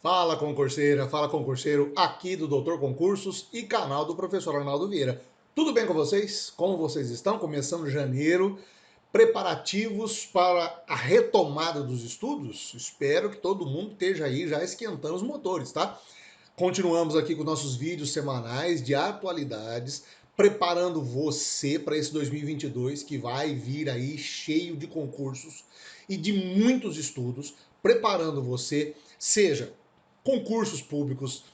Fala concurseira, fala concurseiro, aqui do Doutor Concursos e canal do professor Arnaldo Vieira. Tudo bem com vocês? Como vocês estão? Começando janeiro, preparativos para a retomada dos estudos? Espero que todo mundo esteja aí já esquentando os motores, tá? Continuamos aqui com nossos vídeos semanais de atualidades, preparando você para esse 2022 que vai vir aí cheio de concursos e de muitos estudos, preparando você, seja concursos públicos,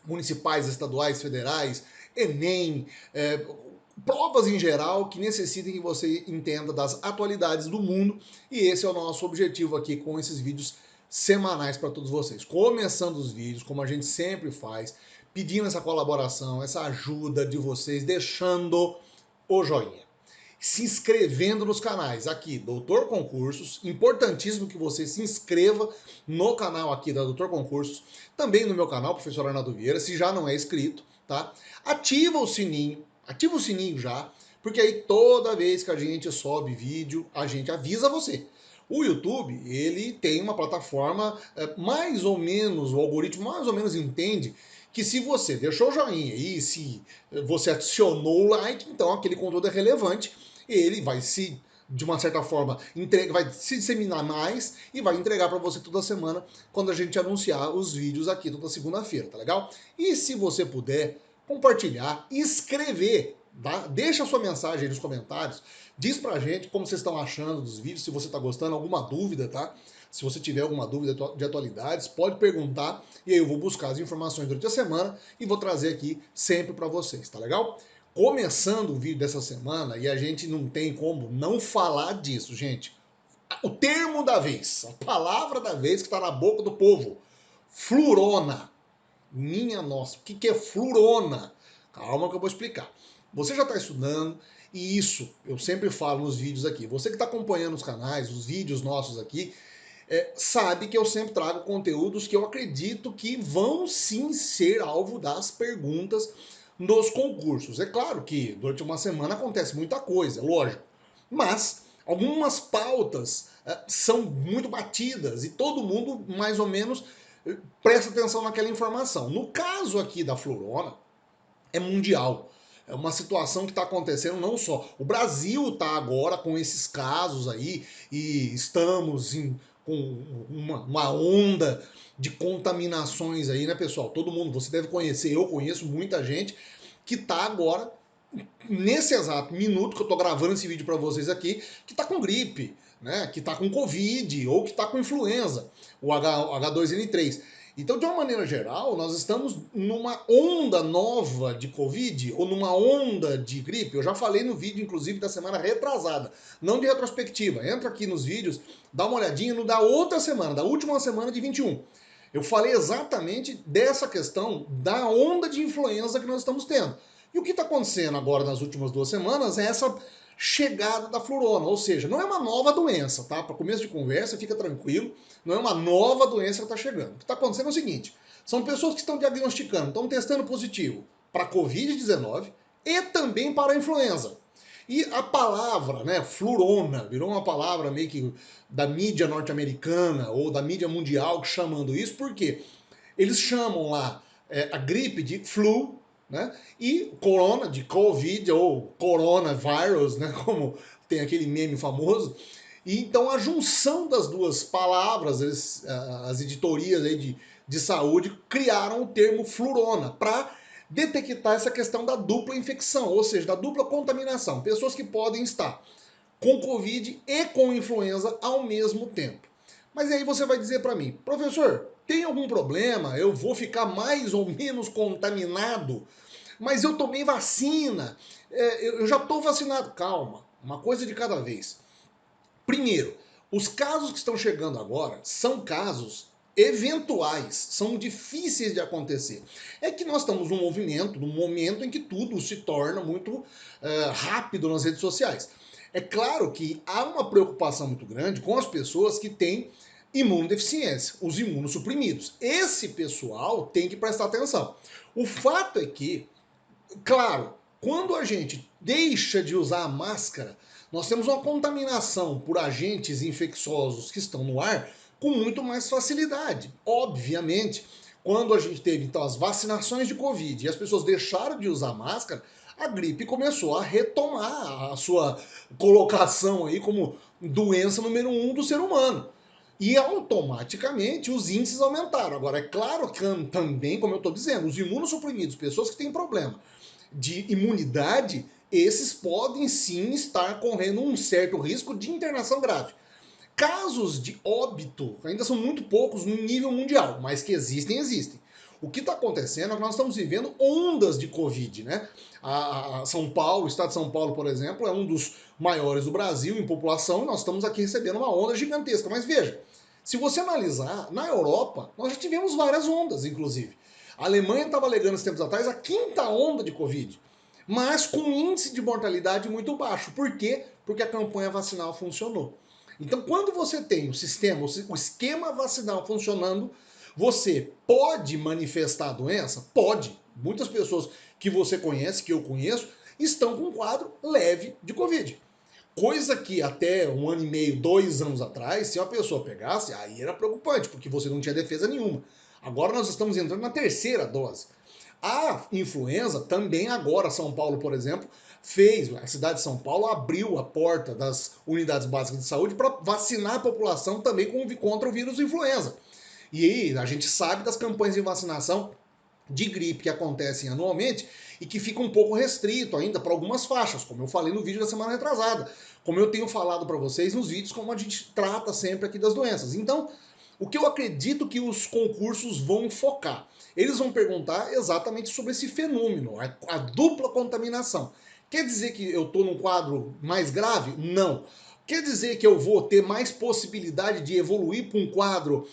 municipais, estaduais, federais, Enem, provas em geral que necessitem que você entenda das atualidades do mundo, e esse é o nosso objetivo aqui com esses vídeos semanais para todos vocês. Começando os vídeos, como a gente sempre faz, pedindo essa colaboração, essa ajuda de vocês, deixando o joinha, se inscrevendo nos canais aqui, Doutor Concursos. Importantíssimo que você se inscreva no canal aqui da Doutor Concursos, também no meu canal, Professor Arnaldo Vieira, se já não é inscrito, tá? Ativa o sininho já, porque aí toda vez que a gente sobe vídeo, a gente avisa você. O YouTube, ele tem uma plataforma mais ou menos, o algoritmo mais ou menos entende que se você deixou o joinha e se você adicionou o like, então aquele conteúdo é relevante, ele vai se, de uma certa forma, vai se disseminar mais e vai entregar para você toda semana quando a gente anunciar os vídeos aqui toda segunda-feira, tá legal? E se você puder compartilhar, escrever, tá? Deixa a sua mensagem aí nos comentários, diz pra gente como vocês estão achando dos vídeos, se você tá gostando, alguma dúvida, tá? Se você tiver alguma dúvida de atualidades, pode perguntar e aí eu vou buscar as informações durante a semana e vou trazer aqui sempre para vocês, tá legal? Começando o vídeo dessa semana, e a gente não tem como não falar disso, gente. O termo da vez, a palavra da vez que está na boca do povo: flurona. Minha nossa, o que é flurona? Calma que eu vou explicar. Você já está estudando, e isso eu sempre falo nos vídeos aqui. Você que está acompanhando os canais, os vídeos nossos aqui, sabe que eu sempre trago conteúdos que eu acredito que vão sim ser alvo das perguntas nos concursos. É claro que durante uma semana acontece muita coisa, lógico, mas algumas pautas são muito batidas e todo mundo mais ou menos presta atenção naquela informação. No caso aqui da florona, é mundial. É uma situação que está acontecendo não só. O Brasil está agora com esses casos aí e estamos com uma onda de contaminações aí, né, pessoal? Todo mundo, você deve conhecer, eu conheço muita gente que está agora, nesse exato minuto que eu estou gravando esse vídeo para vocês aqui, que está com gripe, né? Que está com Covid ou que está com influenza, o H2N3. Então, de uma maneira geral, nós estamos numa onda nova de Covid ou numa onda de gripe. Eu já falei no vídeo, inclusive, da semana retrasada, não de retrospectiva. Entra aqui nos vídeos, dá uma olhadinha no da outra semana, da última semana de 21. Eu falei exatamente dessa questão da onda de influenza que nós estamos tendo. E o que está acontecendo agora nas últimas 2 semanas é essa chegada da florona, ou seja, não é uma nova doença, tá? Para começo de conversa, fica tranquilo, não é uma nova doença que está chegando. O que está acontecendo é o seguinte: são pessoas que estão diagnosticando, estão testando positivo para Covid-19 e também para a influenza. E a palavra, né, flurona, virou uma palavra meio que da mídia norte-americana ou da mídia mundial chamando isso, porque eles chamam lá a gripe de flu, né? E corona de Covid ou coronavirus, né? Como tem aquele meme famoso. E então a junção das duas palavras, as editorias aí de saúde criaram o termo flurona para detectar essa questão da dupla infecção, ou seja, da dupla contaminação. Pessoas que podem estar com Covid e com influenza ao mesmo tempo. Mas aí você vai dizer para mim, professor, tem algum problema? Eu vou ficar mais ou menos contaminado? Mas eu tomei vacina, eu já estou vacinado. Calma, uma coisa de cada vez. Primeiro, os casos que estão chegando agora são casos eventuais, são difíceis de acontecer. É que nós estamos num momento em que tudo se torna muito rápido nas redes sociais. É claro que há uma preocupação muito grande com as pessoas que têm imunodeficiência, os imunossuprimidos. Esse pessoal tem que prestar atenção. O fato é que, claro, quando a gente deixa de usar a máscara, nós temos uma contaminação por agentes infecciosos que estão no ar com muito mais facilidade. Obviamente, quando a gente teve então as vacinações de Covid e as pessoas deixaram de usar máscara, a gripe começou a retomar a sua colocação aí como doença número 1 do ser humano. E automaticamente os índices aumentaram. Agora, é claro que também, como eu estou dizendo, os imunossuprimidos, pessoas que têm problema de imunidade, esses podem sim estar correndo um certo risco de internação grave. Casos de óbito ainda são muito poucos no nível mundial, mas que existem, existem. O que está acontecendo é que nós estamos vivendo ondas de Covid, né? A São Paulo, o estado de São Paulo, por exemplo, é um dos maiores do Brasil em população e nós estamos aqui recebendo uma onda gigantesca. Mas veja, se você analisar, na Europa, nós já tivemos várias ondas, inclusive. A Alemanha estava alegando esses tempos atrás a quinta onda de Covid, mas com um índice de mortalidade muito baixo. Por quê? Porque a campanha vacinal funcionou. Então, quando você tem o sistema, o esquema vacinal funcionando, você pode manifestar a doença? Pode. Muitas pessoas que você conhece, que eu conheço, estão com um quadro leve de Covid. Coisa que até 1 ano e meio, 2 anos atrás, se uma pessoa pegasse, aí era preocupante, porque você não tinha defesa nenhuma. Agora nós estamos entrando na terceira dose. A influenza também agora, São Paulo, por exemplo, fez, a cidade de São Paulo abriu a porta das unidades básicas de saúde para vacinar a população também contra o vírus influenza. E aí a gente sabe das campanhas de vacinação de gripe que acontecem anualmente e que fica um pouco restrito ainda para algumas faixas, como eu falei no vídeo da semana retrasada, como eu tenho falado para vocês nos vídeos, como a gente trata sempre aqui das doenças. Então, o que eu acredito que os concursos vão focar? Eles vão perguntar exatamente sobre esse fenômeno, a dupla contaminação. Quer dizer que eu estou num quadro mais grave? Não. Quer dizer que eu vou ter mais possibilidade de evoluir para um quadro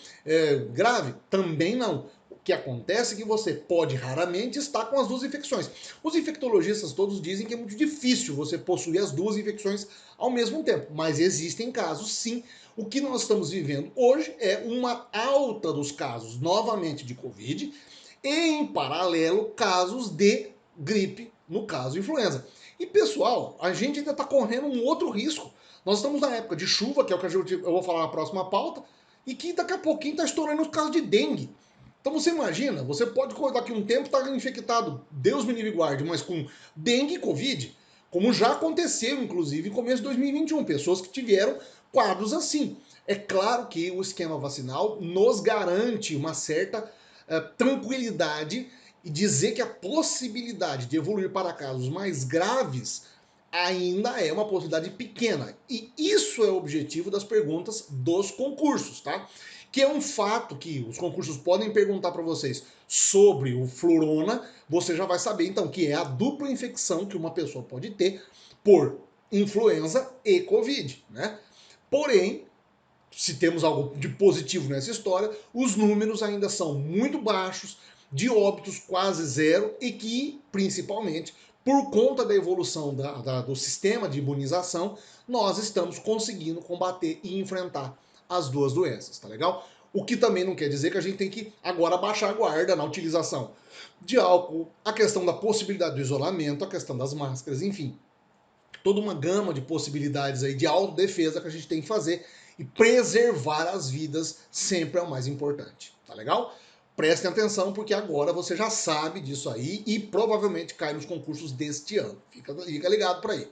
grave? Também não. O que acontece é que você pode raramente estar com as duas infecções. Os infectologistas todos dizem que é muito difícil você possuir as duas infecções ao mesmo tempo, mas existem casos sim. O que nós estamos vivendo hoje é uma alta dos casos novamente de Covid e, em paralelo, casos de gripe, no caso influenza. E pessoal, a gente ainda está correndo um outro risco. Nós estamos na época de chuva, que é o que eu vou falar na próxima pauta, e que daqui a pouquinho está estourando os casos de dengue. Então você imagina, você pode daqui a um tempo estar infectado, Deus me livre e guarde, mas com dengue e Covid, como já aconteceu, inclusive, em começo de 2021, pessoas que tiveram quadros assim. É claro que o esquema vacinal nos garante uma certa tranquilidade e dizer que a possibilidade de evoluir para casos mais graves ainda é uma possibilidade pequena. E isso é o objetivo das perguntas dos concursos, tá? Que é um fato que os concursos podem perguntar para vocês sobre o florona, você já vai saber então que é a dupla infecção que uma pessoa pode ter por influenza e Covid, né? Porém, se temos algo de positivo nessa história, os números ainda são muito baixos, de óbitos quase zero e que, principalmente, por conta da evolução do sistema de imunização, nós estamos conseguindo combater e enfrentar as duas doenças, tá legal? O que também não quer dizer que a gente tem que agora baixar a guarda na utilização de álcool, a questão da possibilidade do isolamento, a questão das máscaras, enfim, toda uma gama de possibilidades aí de autodefesa que a gente tem que fazer e preservar as vidas sempre é o mais importante, tá legal? Prestem atenção porque agora você já sabe disso aí e provavelmente cai nos concursos deste ano. Fica ligado para aí.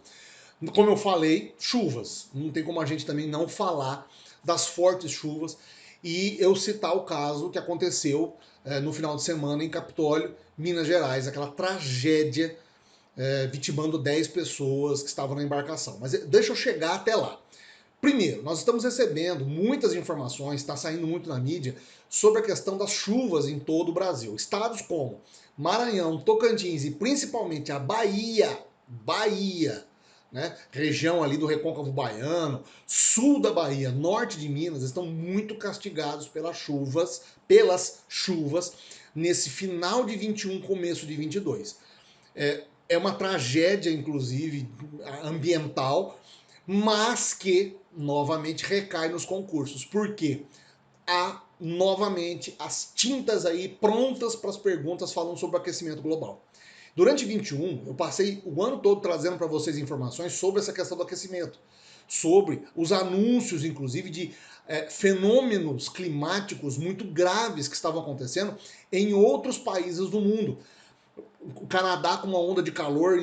Como eu falei, chuvas. Não tem como a gente também não falar das fortes chuvas e eu citar o caso que aconteceu no final de semana em Capitólio, Minas Gerais, aquela tragédia vitimando 10 pessoas que estavam na embarcação. Mas deixa eu chegar até lá. Primeiro, nós estamos recebendo muitas informações, está saindo muito na mídia, sobre a questão das chuvas em todo o Brasil. Estados como Maranhão, Tocantins e principalmente a Bahia, né, região ali do Recôncavo Baiano, sul da Bahia, norte de Minas, estão muito castigados pelas chuvas nesse final de 21, começo de 22. É uma tragédia, inclusive, ambiental, mas que novamente recai nos concursos. Por quê? Há novamente as tintas aí prontas para as perguntas falando sobre o aquecimento global. Durante 21, eu passei o ano todo trazendo para vocês informações sobre essa questão do aquecimento, sobre os anúncios, inclusive, de fenômenos climáticos muito graves que estavam acontecendo em outros países do mundo. O Canadá com uma onda de calor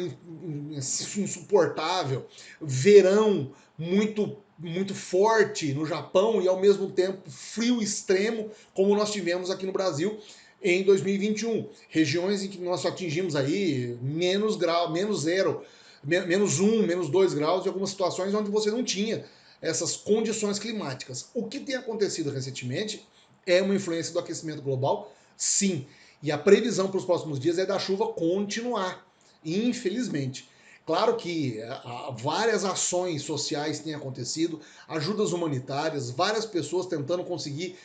insuportável, verão muito forte no Japão e ao mesmo tempo frio extremo, como nós tivemos aqui no Brasil em 2021. Regiões em que nós atingimos aí menos grau, menos zero, menos 1, menos 2 graus, em algumas situações onde você não tinha essas condições climáticas. O que tem acontecido recentemente é uma influência do aquecimento global, sim. E a previsão para os próximos dias é da chuva continuar, infelizmente. Claro que várias ações sociais têm acontecido, ajudas humanitárias, várias pessoas tentando conseguir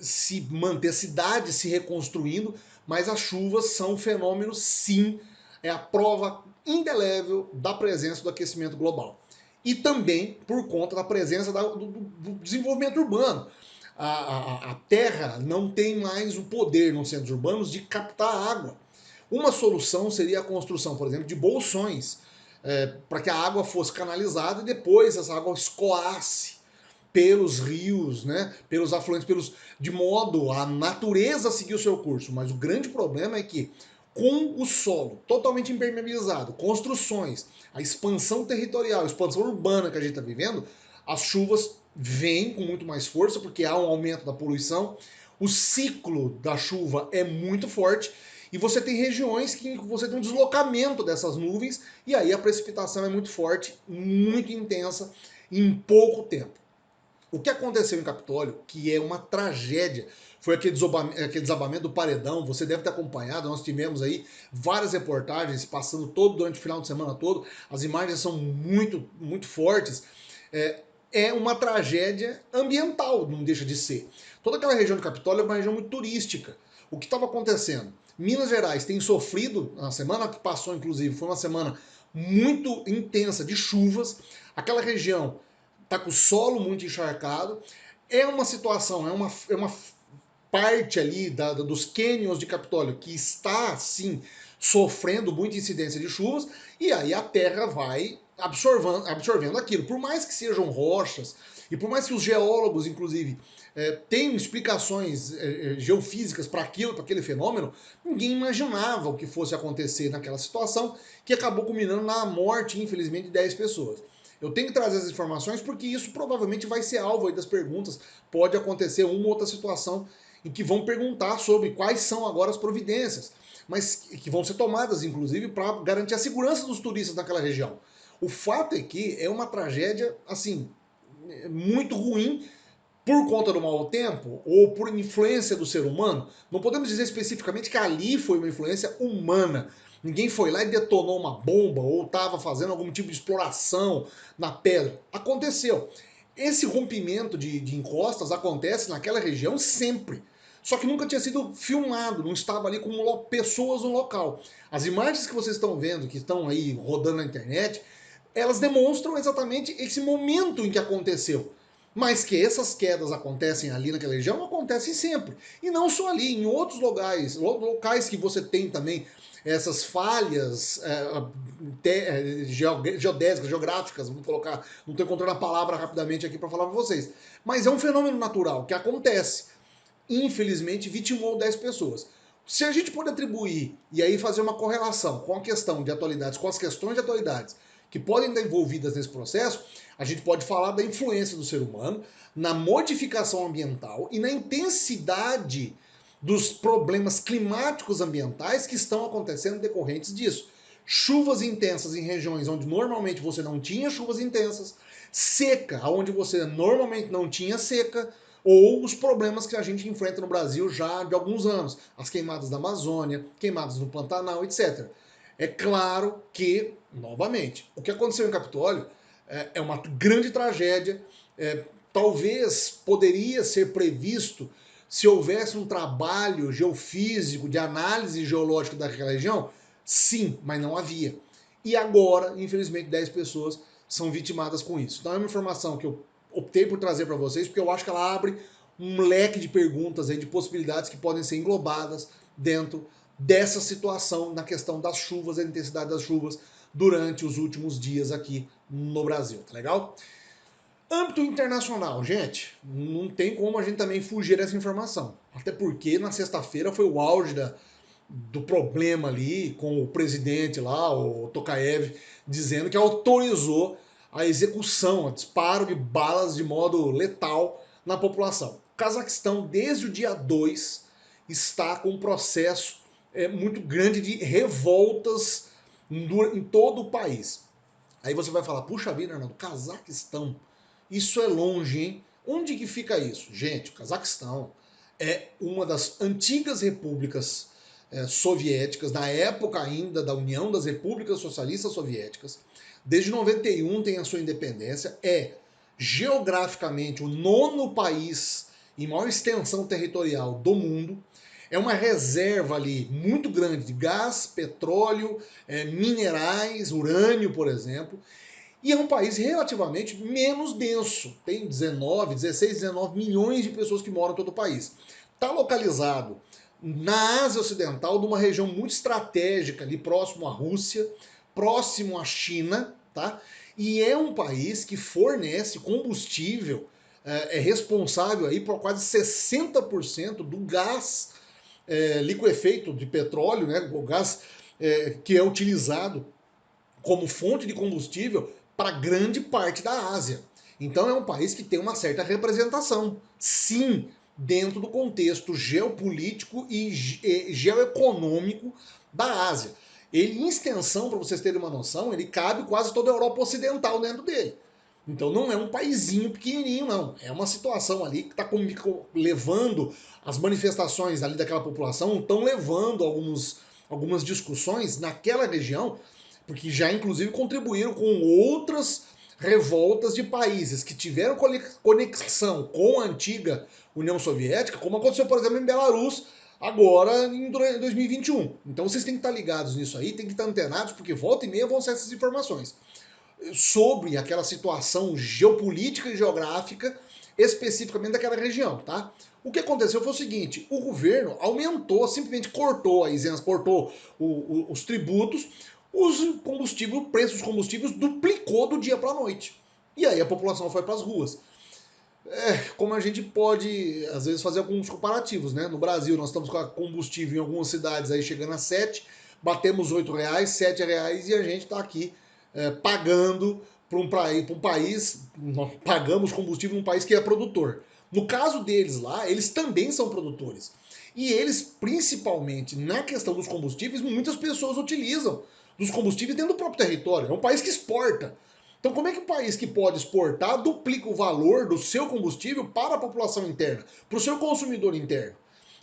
se manter, cidades se reconstruindo, mas as chuvas são um fenômeno, sim, é a prova indelével da presença do aquecimento global. E também por conta da presença do desenvolvimento urbano. A terra não tem mais o poder nos centros urbanos de captar água. Uma solução seria a construção, por exemplo, de bolsões, para que a água fosse canalizada e depois essa água escoasse pelos rios, né, pelos afluentes, de modo a natureza seguir o seu curso. Mas o grande problema é que, com o solo totalmente impermeabilizado, construções, a expansão territorial, a expansão urbana que a gente está vivendo, as chuvas vêm com muito mais força, porque há um aumento da poluição, o ciclo da chuva é muito forte, e você tem regiões que você tem um deslocamento dessas nuvens, e aí a precipitação é muito forte, muito intensa, em pouco tempo. O que aconteceu em Capitólio, que é uma tragédia, foi aquele desabamento do paredão. Você deve ter acompanhado, nós tivemos aí várias reportagens passando durante o final de semana todo. As imagens são muito fortes. É uma tragédia ambiental, não deixa de ser. Toda aquela região do Capitólio é uma região muito turística. O que estava acontecendo? Minas Gerais tem sofrido, a semana que passou, inclusive, foi uma semana muito intensa de chuvas. Aquela região está com o solo muito encharcado. É uma situação, é uma parte ali dos cânions de Capitólio que está, sim, sofrendo muita incidência de chuvas, e aí a terra vai absorvendo aquilo. Por mais que sejam rochas, e por mais que os geólogos, inclusive, tenham explicações geofísicas para aquele fenômeno, ninguém imaginava o que fosse acontecer naquela situação, que acabou culminando na morte, infelizmente, de 10 pessoas. Eu tenho que trazer as informações porque isso provavelmente vai ser alvo aí das perguntas. Pode acontecer uma ou outra situação em que vão perguntar sobre quais são agora as providências, mas que vão ser tomadas, inclusive, para garantir a segurança dos turistas naquela região. O fato é que é uma tragédia, assim, muito ruim por conta do mau tempo ou por influência do ser humano. Não podemos dizer especificamente que ali foi uma influência humana. Ninguém foi lá e detonou uma bomba ou estava fazendo algum tipo de exploração na pedra. Aconteceu. Esse rompimento de encostas acontece naquela região sempre. Só que nunca tinha sido filmado, não estava ali com pessoas no local. As imagens que vocês estão vendo, que estão aí rodando na internet, elas demonstram exatamente esse momento em que aconteceu. Mas que essas quedas acontecem ali naquela região, acontecem sempre. E não só ali, em outros locais que você tem também essas falhas geodésicas, geográficas, vamos colocar, não estou encontrando a palavra rapidamente aqui para falar para vocês. Mas é um fenômeno natural que acontece. Infelizmente, vitimou 10 pessoas. Se a gente pode atribuir e aí fazer uma correlação com a questão de atualidades, com as questões de atualidades que podem estar envolvidas nesse processo, a gente pode falar da influência do ser humano na modificação ambiental e na intensidade dos problemas climáticos ambientais que estão acontecendo decorrentes disso. Chuvas intensas em regiões onde normalmente você não tinha chuvas intensas, seca, onde você normalmente não tinha seca, ou os problemas que a gente enfrenta no Brasil já de alguns anos, as queimadas da Amazônia, queimadas no Pantanal, etc. É claro que, novamente, o que aconteceu em Capitólio é uma grande tragédia. Talvez poderia ser previsto se houvesse um trabalho geofísico de análise geológica daquela região. Sim, mas não havia. E agora, infelizmente, 10 pessoas são vitimadas com isso. Então é uma informação que eu optei por trazer para vocês porque eu acho que ela abre um leque de perguntas aí, de possibilidades que podem ser englobadas dentro dessa situação na questão das chuvas, da intensidade das chuvas durante os últimos dias aqui no Brasil, tá legal? Âmbito internacional, gente, não tem como a gente também fugir dessa informação. Até porque na sexta-feira foi o auge do problema ali com o presidente lá, o Tokayev, dizendo que autorizou a execução, a disparo de balas de modo letal na população. O Cazaquistão, desde o dia 2, está com um processo muito grande de revoltas em todo o país. Aí você vai falar, puxa vida, Arnaldo, Cazaquistão, isso é longe, hein? Onde que fica isso? Gente, o Cazaquistão é uma das antigas repúblicas soviéticas, na época ainda da União das Repúblicas Socialistas Soviéticas. Desde 91 tem a sua independência, é geograficamente o nono país em maior extensão territorial do mundo. É uma reserva ali muito grande de gás, petróleo, minerais, urânio, por exemplo. E é um país relativamente menos denso. Tem 19 milhões de pessoas que moram em todo o país. Está localizado na Ásia Ocidental, numa região muito estratégica, ali próximo à Rússia, próximo à China, tá? E é um país que fornece combustível, é responsável aí por quase 60% do gás liquefeito de petróleo, né? O gás que é utilizado como fonte de combustível para grande parte da Ásia. Então é um país que tem uma certa representação, sim, dentro do contexto geopolítico e geoeconômico da Ásia. Ele, em extensão, para vocês terem uma noção, ele cabe quase toda a Europa Ocidental dentro dele. Então não é um paizinho pequenininho, não. É uma situação ali que está levando as manifestações ali daquela população, estão levando algumas discussões naquela região, porque já inclusive contribuíram com outras revoltas de países que tiveram conexão com a antiga União Soviética, como aconteceu, por exemplo, em Belarus, agora em 2021. Então vocês têm que estar ligados nisso aí, têm que estar antenados, porque volta e meia vão ser essas informações sobre aquela situação geopolítica e geográfica especificamente daquela região, tá? O que aconteceu foi o seguinte: o governo aumentou, simplesmente cortou a isenção, cortou os tributos, o preço dos combustíveis duplicou do dia para a noite. E aí a população foi para as ruas. Como a gente pode, às vezes, fazer alguns comparativos, né? No Brasil, nós estamos com a combustível em algumas cidades aí chegando a 7, batemos R$ 8, R$ 7 e a gente está aqui pagando para um país, nós pagamos combustível num país que é produtor. No caso deles lá, eles também são produtores. E eles, principalmente na questão dos combustíveis, muitas pessoas utilizam dos combustíveis dentro do próprio território. É um país que exporta. Então, como é que um país que pode exportar duplica o valor do seu combustível para a população interna, para o seu consumidor interno?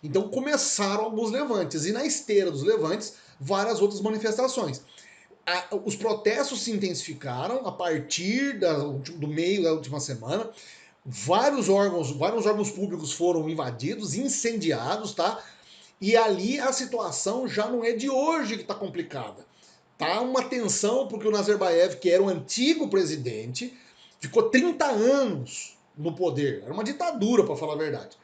Então, começaram alguns levantes, e na esteira dos levantes, várias outras manifestações. Os protestos se intensificaram a partir do meio da última semana. Vários órgãos públicos foram invadidos, incendiados, tá? E ali a situação já não é de hoje que está complicada. Tá uma tensão porque o Nazarbayev, que era o antigo presidente, ficou 30 anos no poder. Era uma ditadura, para falar a verdade.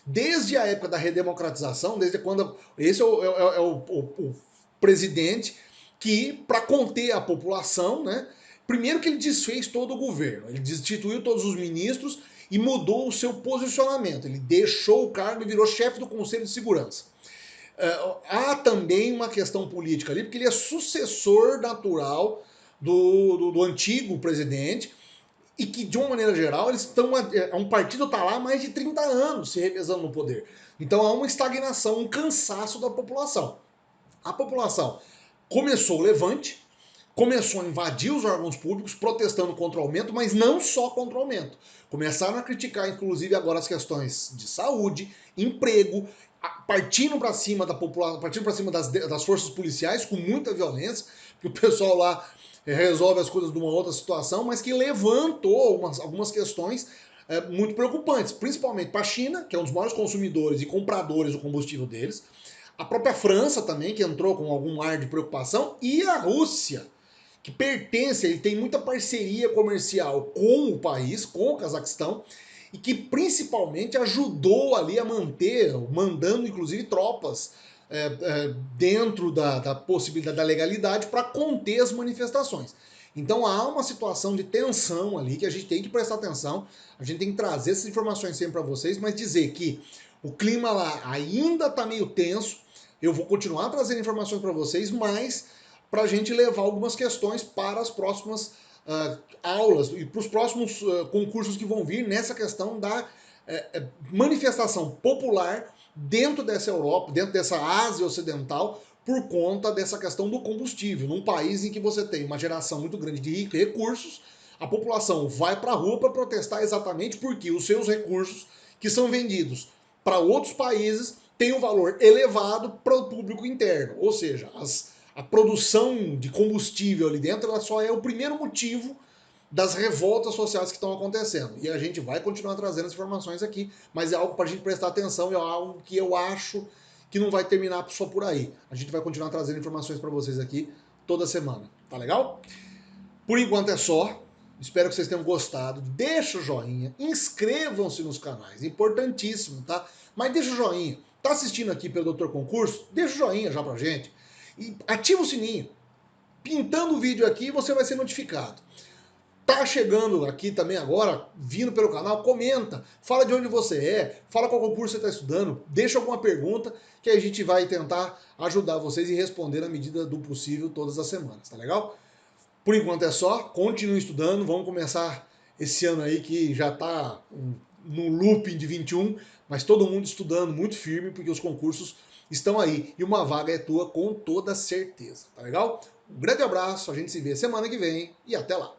Desde a época da redemocratização, desde quando. Esse é o presidente que, para conter a população, né? Primeiro que ele desfez todo o governo, ele destituiu todos os ministros e mudou o seu posicionamento. Ele deixou o cargo e virou chefe do Conselho de Segurança. Há também uma questão política ali, porque ele é sucessor natural do antigo presidente, e que, de uma maneira geral, eles estão. Um partido está lá há mais de 30 anos se revezando no poder. Então há uma estagnação, um cansaço da população. A população começou o levante, começou a invadir os órgãos públicos, protestando contra o aumento, mas não só contra o aumento. Começaram a criticar, inclusive, agora as questões de saúde, emprego, partindo para cima da população, partindo para cima das forças policiais, com muita violência, que o pessoal lá resolve as coisas de uma outra situação, mas que levantou algumas questões muito preocupantes, principalmente para a China, que é um dos maiores consumidores e compradores do combustível deles, a própria França também, que entrou com algum ar de preocupação, e a Rússia, que pertence, ele tem muita parceria comercial com o país, com o Cazaquistão, e que principalmente ajudou ali a manter, mandando inclusive tropas dentro da possibilidade da legalidade para conter as manifestações. Então há uma situação de tensão ali que a gente tem que prestar atenção, a gente tem que trazer essas informações sempre para vocês, mas dizer que o clima lá ainda está meio tenso, eu vou continuar trazendo informações para vocês, mas para a gente levar algumas questões para as próximas aulas e para os próximos concursos que vão vir nessa questão da manifestação popular dentro dessa Europa, dentro dessa Ásia Ocidental, por conta dessa questão do combustível. Num país em que você tem uma geração muito grande de recursos, a população vai para a rua para protestar exatamente porque os seus recursos, que são vendidos para outros países, têm um valor elevado para o público interno. Ou seja, a produção de combustível ali dentro ela só é o primeiro motivo das revoltas sociais que estão acontecendo. E a gente vai continuar trazendo as informações aqui, mas é algo para a gente prestar atenção, é algo que eu acho que não vai terminar só por aí. A gente vai continuar trazendo informações para vocês aqui toda semana. Tá legal? Por enquanto é só. Espero que vocês tenham gostado. Deixa o joinha, inscrevam-se nos canais, importantíssimo, tá? Mas deixa o joinha. Tá assistindo aqui pelo Doutor Concurso? Deixa o joinha já pra gente. E ativa o sininho. Pintando o vídeo aqui, você vai ser notificado. Tá chegando aqui também agora, vindo pelo canal, comenta, fala de onde você é, fala qual concurso você está estudando, deixa alguma pergunta que a gente vai tentar ajudar vocês e responder na medida do possível todas as semanas, tá legal? Por enquanto é só, continue estudando, vamos começar esse ano aí que já está no looping de 21, mas todo mundo estudando muito firme porque os concursos estão aí e uma vaga é tua com toda certeza, tá legal? Um grande abraço, a gente se vê semana que vem e até lá!